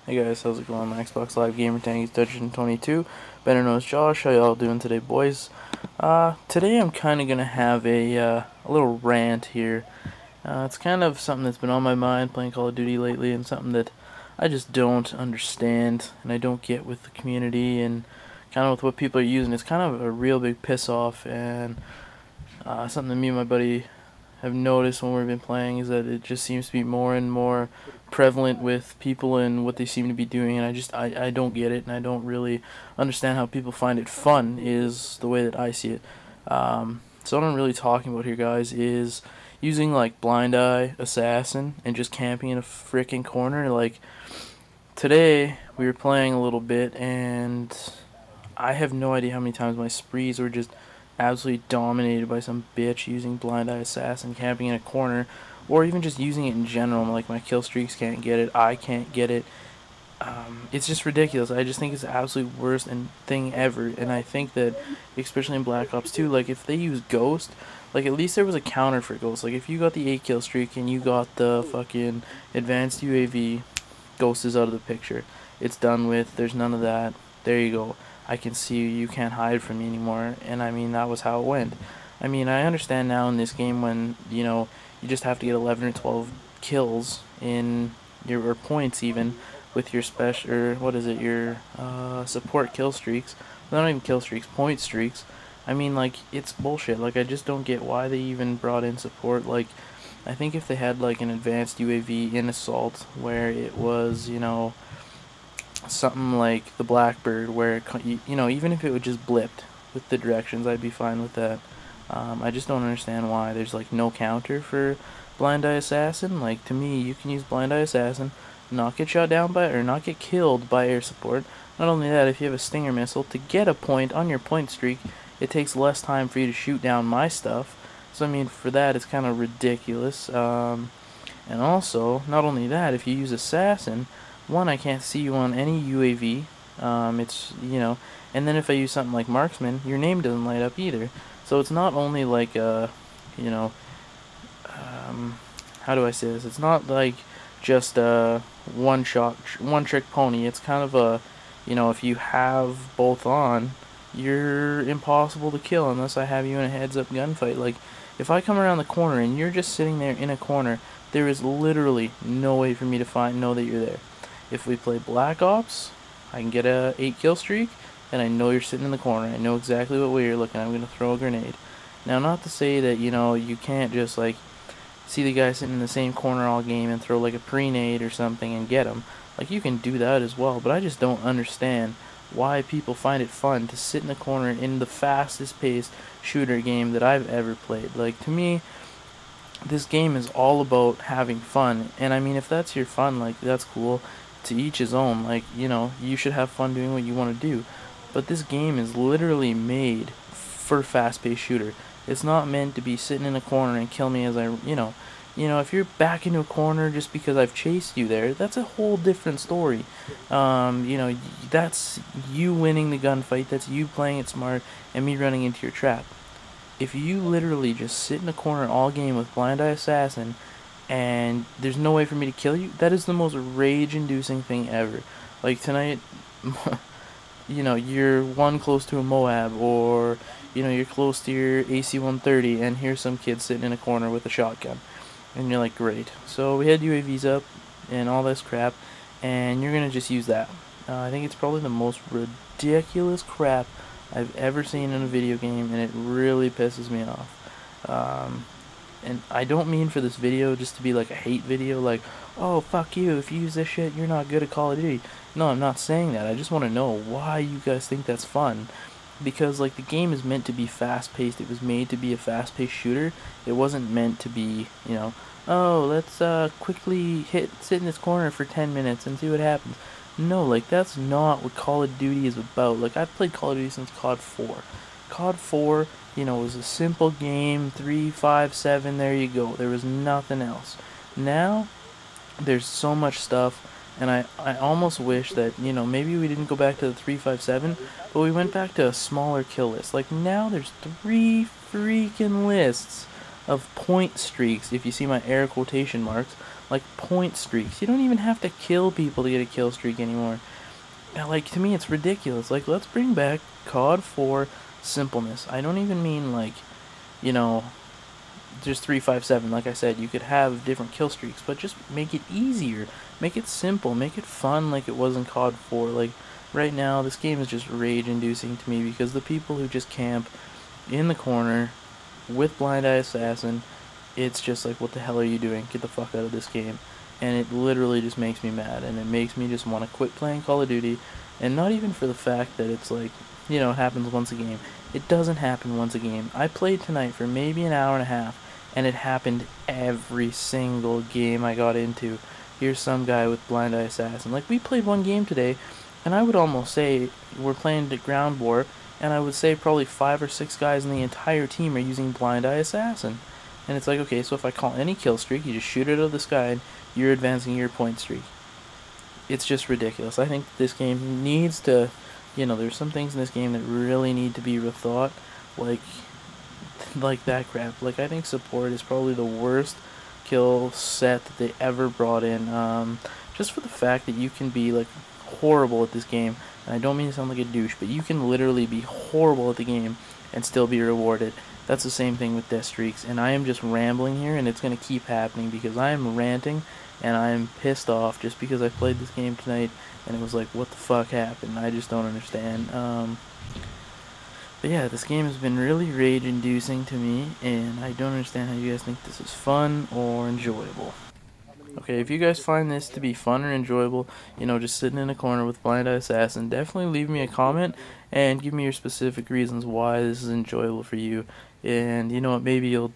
Hey guys, how's it going? Xbox Live Gamer Tangy's Dungeon 22, better known as Josh. How y'all doing today, boys? Today I'm kind of gonna have a little rant here. It's kind of something that's been on my mind playing Call of Duty lately, and something that I just don't understand and I don't get with the community and kind of with what people are using. It's kind of a real big piss off, and something that me and my buddy have noticed when we've been playing is that it just seems to be more and more prevalent with people and what they seem to be doing, and I don't get it, and I don't really understand how people find it fun is the way that I see it. So what I'm really talking about here, guys, is using like Blindeye, Assassin, and just camping in a freaking corner. Like today we were playing a little bit, and I have no idea how many times my sprees were just absolutely dominated by some bitch using Blindeye Assassin, camping in a corner, or even just using it in general. Like, my kill streaks can't get it, I can't get it. It's just ridiculous. I just think it's the absolute worst thing ever, and I think that, especially in Black Ops 2, like, if they use Ghost, like, at least there was a counter for Ghost. Like, if you got the 8 kill streak and you got the fucking advanced UAV, Ghost is out of the picture. It's done with, there's none of that. There you go. I can see you, you can't hide from me anymore, and I mean, that was how it went. I mean, I understand now in this game when, you know, you just have to get 11 or 12 kills in your, or points even, with your special, or what is it, your support kill streaks. Not even kill streaks, point streaks. I mean, like, it's bullshit. Like, I just don't get why they even brought in support. Like, I think if they had, like, an advanced UAV in Assault where it was, you know, something like the Blackbird, where you know, even if it would just blipped with the directions, I'd be fine with that. I just don't understand why there's like no counter for Blindeye Assassin. Like, to me, you can use Blindeye Assassin, not get shot down by, or not get killed by air support. Not only that, if you have a Stinger missile, to get a point on your point streak, it takes less time for you to shoot down my stuff. So I mean, for that, it's kind of ridiculous. And also, not only that, if you use Assassin, one, I can't see you on any UAV. It's, you know, and then if I use something like Marksman, your name doesn't light up either. So it's not only like you know, how do I say this? It's not like just a one trick pony. It's kind of a, you know, if you have both on, you're impossible to kill unless I have you in a heads-up gunfight. Like, if I come around the corner and you're just sitting there in a corner, there is literally no way for me to know that you're there. If we play Black Ops, I can get a 8 kill streak, and I know you're sitting in the corner. I know exactly what way you're looking. I'm going to throw a grenade. Now, not to say that, you know, you can't just, like, see the guy sitting in the same corner all game and throw, like, a pre-nade or something and get him. Like, you can do that as well, but I just don't understand why people find it fun to sit in the corner in the fastest paced shooter game that I've ever played. Like, to me, this game is all about having fun, and I mean, if that's your fun, like, that's cool. To each his own. Like, you know, you should have fun doing what you want to do, but this game is literally made for fast-paced shooter. It's not meant to be sitting in a corner and kill me as I, if you're back into a corner just because I've chased you there, that's a whole different story. You know, that's you winning the gunfight, that's you playing it smart, and me running into your trap. If you literally just sit in a corner all game with Blindeye Assassin and there's no way for me to kill you, that is the most rage-inducing thing ever. Like, tonight, you know, you're one close to a Moab, or, you know, you're close to your AC-130, and here's some kid sitting in a corner with a shotgun. And you're like, great. So we had UAVs up and all this crap, and you're going to just use that. I think it's probably the most ridiculous crap I've ever seen in a video game, and it really pisses me off. And I don't mean for this video just to be like a hate video, like, oh, fuck you, if you use this shit, you're not good at Call of Duty. No, I'm not saying that. I just want to know why you guys think that's fun. Because, like, the game is meant to be fast-paced. It was made to be a fast-paced shooter. It wasn't meant to be, you know, oh, let's quickly sit in this corner for 10 minutes and see what happens. No, like, that's not what Call of Duty is about. Like, I've played Call of Duty since COD 4. COD 4, you know, was a simple game, 3, 5, 7, there you go. There was nothing else. Now, there's so much stuff, and I almost wish that, you know, maybe we didn't go back to the 357, but we went back to a smaller kill list. Like, now there's 3 freaking lists of point streaks. If you see my air quotation marks, like point streaks. You don't even have to kill people to get a kill streak anymore. Now, like, to me, it's ridiculous. Like, let's bring back COD for simpleness. I don't even mean, like, you know, just 357. Like I said, you could have different kill streaks, but just make it easier. Make it simple. Make it fun like it was in COD 4. Like, right now, this game is just rage-inducing to me because the people who just camp in the corner with Blindeye Assassin, it's just like, what the hell are you doing? Get the fuck out of this game. And it literally just makes me mad, and it makes me just want to quit playing Call of Duty, and not even for the fact that it's like, you know, it happens once a game. It doesn't happen once a game. I played tonight for maybe an hour and a half, and it happened every single game I got into. Here's some guy with Blindeye Assassin. Like, we played one game today, and I would almost say we're playing the ground war, and I would say probably 5 or 6 guys in the entire team are using Blindeye Assassin. And it's like, okay, so if I call any kill streak, you just shoot it out of the sky and you're advancing your point streak. It's just ridiculous. I think this game needs to, you know, there's some things in this game that really need to be rethought, like that crap. Like, I think support is probably the worst kill set that they ever brought in, just for the fact that you can be, like, horrible at this game. And I don't mean to sound like a douche, but you can literally be horrible at the game and still be rewarded. That's the same thing with death streaks, and I am just rambling here, and it's going to keep happening because I am ranting, and I am pissed off just because I played this game tonight, and it was like, what the fuck happened? I just don't understand. But yeah, this game has been really rage-inducing to me, and I don't understand how you guys think this is fun or enjoyable. Okay, if you guys find this to be fun or enjoyable, you know, just sitting in a corner with Blindeye Assassin, definitely leave me a comment and give me your specific reasons why this is enjoyable for you. And you know what, maybe you'll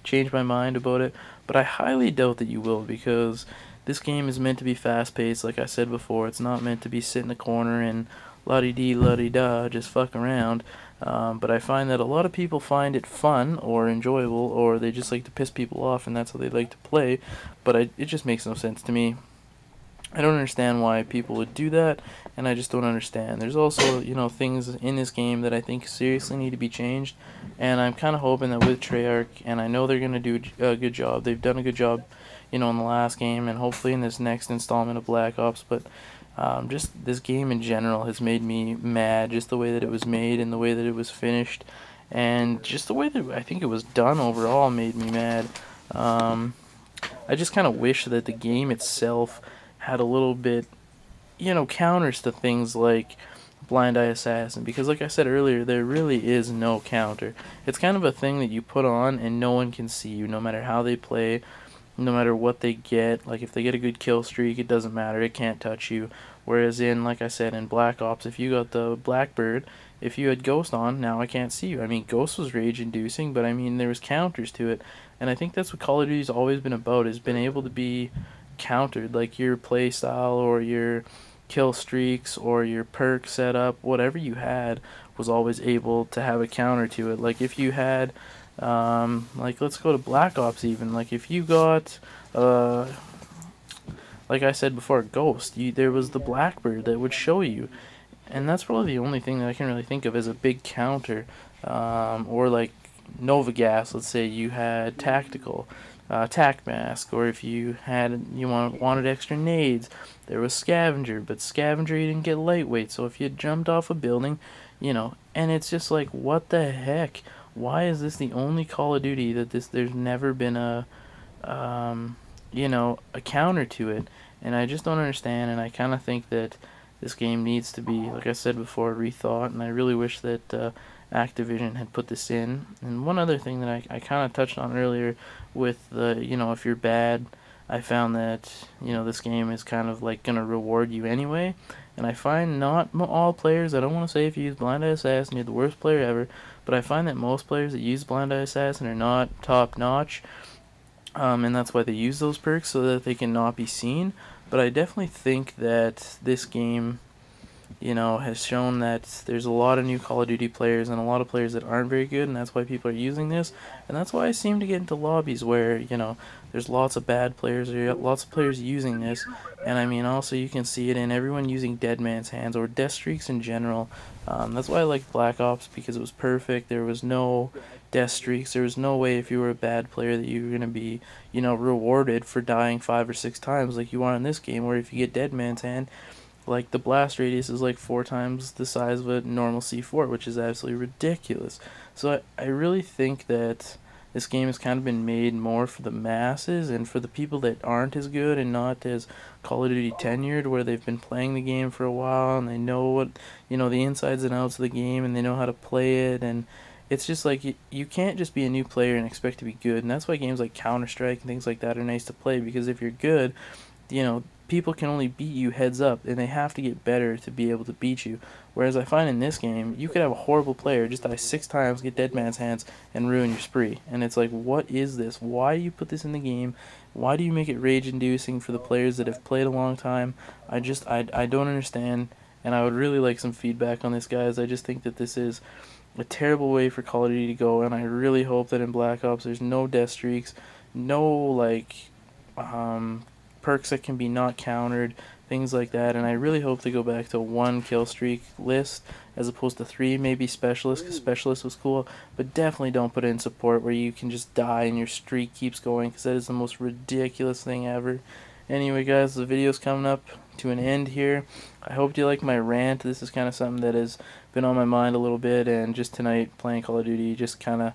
change my mind about it, but I highly doubt that you will, because this game is meant to be fast-paced. Like I said before, it's not meant to be sit in a corner and la-di-dee, la-di-da, just fuck around. But I find that a lot of people find it fun or enjoyable, or they just like to piss people off, and that's how they like to play. But it just makes no sense to me. I don't understand why people would do that, and I just don't understand. There's also, you know, things in this game that I think seriously need to be changed, and I'm kind of hoping that with Treyarch, and I know they're going to do a good job. They've done a good job, you know, in the last game, and hopefully in this next installment of Black Ops, but just this game in general has made me mad, just the way that it was made and the way that it was finished, and just the way that I think it was done overall made me mad. I just kind of wish that the game itself had a little bit, you know, counters to things like Blindeye Assassin, because like I said earlier, there really is no counter. It's kind of a thing that you put on and no one can see you, no matter how they play, no matter what they get. Like, if they get a good kill streak, it doesn't matter, it can't touch you. Whereas in, like I said, in Black Ops, if you got the Blackbird, if you had Ghost on, now I can't see you. I mean, Ghost was rage-inducing, but I mean, there was counters to it, and I think that's what Call of Duty's always been about, is been able to be countered. Like, your play style or your kill streaks or your perk setup, whatever you had, was always able to have a counter to it. Like, if you had, like, let's go to Black Ops even. Like, if you got, like I said before, Ghost, there was the Blackbird that would show you. And that's probably the only thing that I can really think of as a big counter. Or like Nova Gas, let's say you had Tactical, Tac Mask, or if you wanted extra nades, there was Scavenger, but Scavenger you didn't get lightweight, so if you jumped off a building, you know, and it's just like, what the heck? Why is this the only Call of Duty that there's never been a, you know, a counter to it? And I just don't understand, and I kind of think that this game needs to be, like I said before, rethought, and I really wish that Activision had put this in. And one other thing that I kind of touched on earlier with the, you know, if you're bad, I found that, you know, this game is kind of like going to reward you anyway. And I find not all players, I don't want to say if you use Blindeye Assassin, you're the worst player ever, but I find that most players that use Blindeye Assassin are not top notch. And that's why they use those perks, so that they can not be seen. But I definitely think that this game has shown that there's a lot of new Call of Duty players and a lot of players that aren't very good, and that's why people are using this. And that's why I seem to get into lobbies where, there's lots of bad players or lots of players using this. And I mean, also you can see it in everyone using Dead Man's Hands or death streaks in general. That's why I like Black Ops, because it was perfect. There was no death streaks. There was no way if you were a bad player that you were going to be, rewarded for dying 5 or 6 times like you are in this game, where if you get Dead Man's Hand, like the blast radius is like 4 times the size of a normal C4, which is absolutely ridiculous. So I really think that this game has kind of been made more for the masses and for the people that aren't as good and not as Call of Duty tenured, where they've been playing the game for a while and they know what, the insides and outs of the game, and they know how to play it. And it's just like you can't just be a new player and expect to be good. And that's why games like Counter-Strike and things like that are nice to play, because if you're good, people can only beat you heads up, and they have to get better to be able to beat you. Whereas I find in this game, you could have a horrible player just die 6 times, get Dead Man's Hands, and ruin your spree. And it's like, what is this? Why do you put this in the game? Why do you make it rage-inducing for the players that have played a long time? I don't understand, and I would really like some feedback on this, guys. I just think that this is a terrible way for Call of Duty to go, and I really hope that in Black Ops there's no death streaks, no, perks that can be not countered, things like that. And I really hope to go back to 1 kill streak list as opposed to 3, maybe specialist, because specialist was cool, but definitely don't put it in support where you can just die and your streak keeps going, because that is the most ridiculous thing ever. Anyway, guys, the video's coming up to an end here. I hope you like my rant. This is kind of something that has been on my mind a little bit, and just tonight playing Call of Duty just kind of